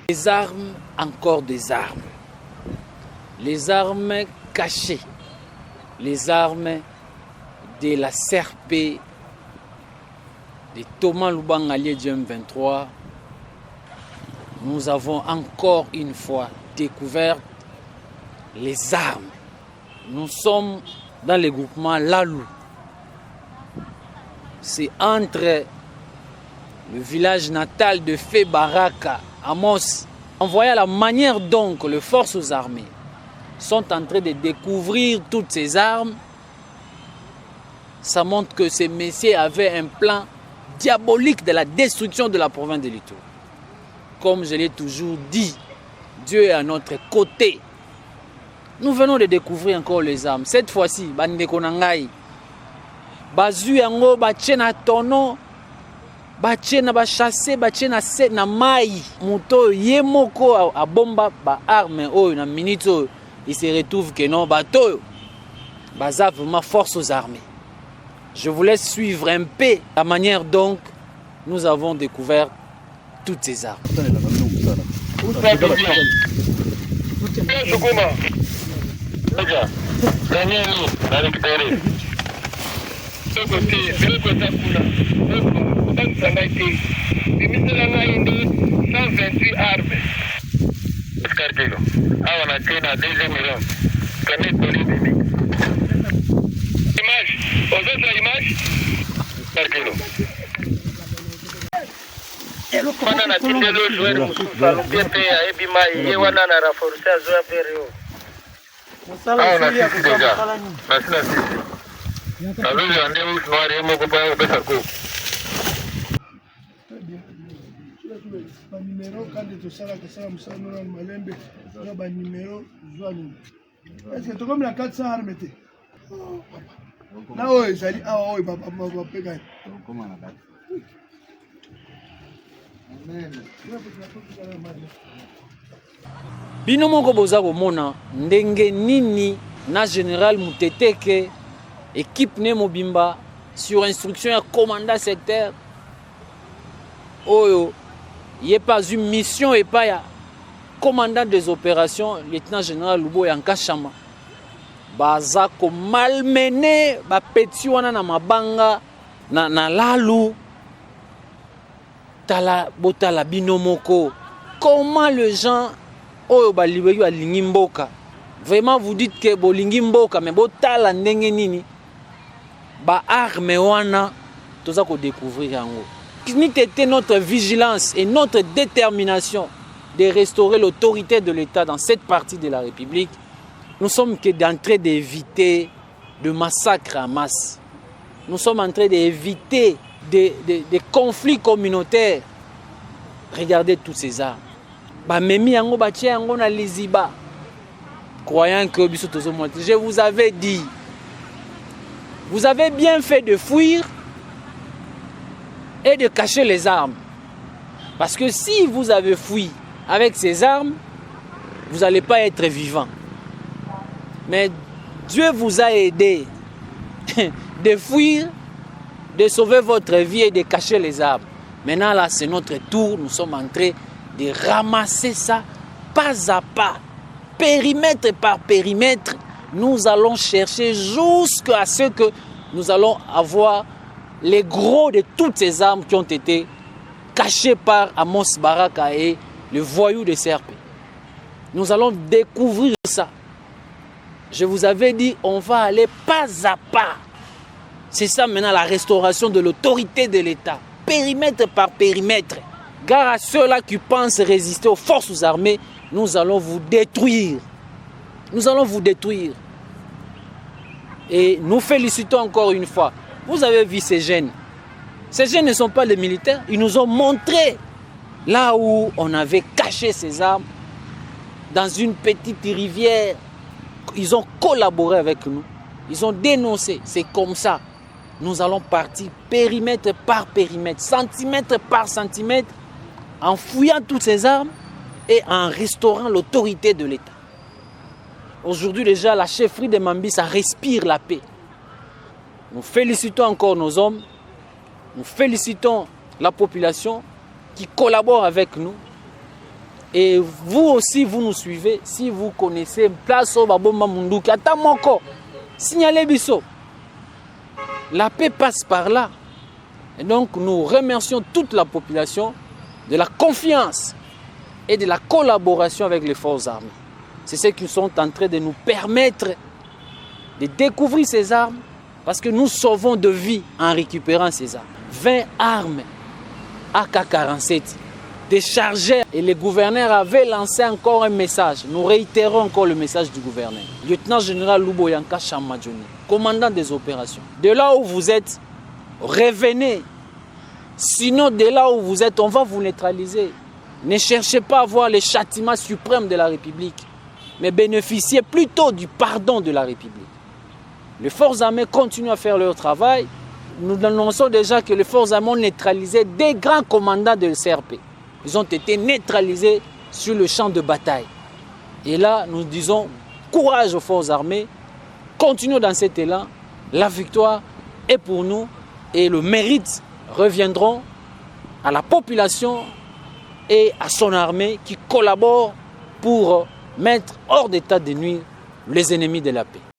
Les armes, encore des armes. Les armes cachées. Les armes de la CRP, de Thomas Lubanga allié du M23. Nous avons encore une fois découvert les armes. Nous sommes dans le groupement Lalou. C'est entre le village natal de Fé Baraka, Amos. En voyant la manière dont les forces armées sont en train de découvrir toutes ces armes, ça montre que ces messieurs avaient un plan diabolique de la destruction de la province de Lituri. Comme je l'ai toujours dit, Dieu est à notre côté. Nous venons de découvrir encore les armes. Cette fois-ci, bandeko nangai, bazu yango batie na tono, batie na bachasse, batie na mai, muto yemoko a bomba ba arme oyo na minute oyo, il se retrouve que non bato baza vraiment force aux armées. Je vous laisse suivre un peu la manière dont nous avons découvert toutes ces armes. Wana na tindelo jouer mususa lupepe ya ebima ye wana na renforcer azoa perio. Musala sili ya kusala nini? Nasina sisi. Aluli ande ushwari mo kwa ya pesa ko. Ba numéro quand tu sala que ça musala na malembe na ba numéro zwani. Est-ce que tu comme la 400 armete? Na oyo zali awa oyo papa peka. Comment na date? Bino moko boza komona ndenge nini na général Muteteke équipe ne mobimba sur instruction ya commandant secteur oyo il pas une mission et pas ya commandant des opérations lieutenant général Lubo Yankashama baza ko malmener ba petit wana na mabanga na Lalu. Tala botala binomoko. Comment les gens oyo balibeki balingi mboka? Vraiment vous dites que bolingi mboka mais botala ndenge nini ba arme wana toza ko découvrir yango. C'était notre vigilance et notre détermination de restaurer l'autorité de l'État dans cette partie de la République. Nous sommes en train d'éviter de massacres en masse. Nous sommes en train d'éviter des conflits communautaires. Regardez tous ces armes. Croyant que je vous avais dit, vous avez bien fait de fuir et de cacher les armes. Parce que si vous avez fui avec ces armes, vous n'allez pas être vivant. Mais Dieu vous a aidé de fuir, de sauver votre vie et de cacher les armes. Maintenant, là, c'est notre tour. Nous sommes en train de ramasser ça pas à pas, périmètre par périmètre. Nous allons chercher jusqu'à ce que nous allons avoir les gros de toutes ces armes qui ont été cachées par Amos Baraka et le voyou de CRP. Nous allons découvrir ça. Je vous avais dit, on va aller pas à pas. C'est ça maintenant la restauration de l'autorité de l'État. Périmètre par périmètre. Gare à ceux-là qui pensent résister aux forces armées, nous allons vous détruire. Nous allons vous détruire. Et nous félicitons encore une fois. Vous avez vu ces jeunes. Ces jeunes ne sont pas les militaires. Ils nous ont montré là où on avait caché ces armes, dans une petite rivière. Ils ont collaboré avec nous. Ils ont dénoncé. C'est comme ça. Nous allons partir périmètre par périmètre, centimètre par centimètre, en fouillant toutes ces armes et en restaurant l'autorité de l'État. Aujourd'hui déjà, la chefferie de Mambi, ça respire la paix. Nous félicitons encore nos hommes, nous félicitons la population qui collabore avec nous. Et vous aussi, vous nous suivez. Si vous connaissez Place Babomba Munduki, Atamoko, signalez Bisso. La paix passe par là. Et donc, nous remercions toute la population de la confiance et de la collaboration avec les forces armées. C'est ce qui sont en train de nous permettre de découvrir ces armes parce que nous sauvons de vie en récupérant ces armes. 20 armes AK-47 déchargées et le gouverneur avait lancé encore un message. Nous réitérons encore le message du gouverneur. Lieutenant-général Luboyanka Chamadjoni, commandant des opérations. De là où vous êtes, revenez. Sinon, de là où vous êtes, on va vous neutraliser. Ne cherchez pas à voir les châtiments suprêmes de la République, mais bénéficiez plutôt du pardon de la République. Les forces armées continuent à faire leur travail. Nous annonçons déjà que les forces armées ont neutralisé des grands commandants de CRP. Ils ont été neutralisés sur le champ de bataille. Et là, nous disons courage aux forces armées. Continuons dans cet élan. La victoire est pour nous et le mérite reviendront à la population et à son armée qui collabore pour mettre hors d'état de nuire les ennemis de la paix.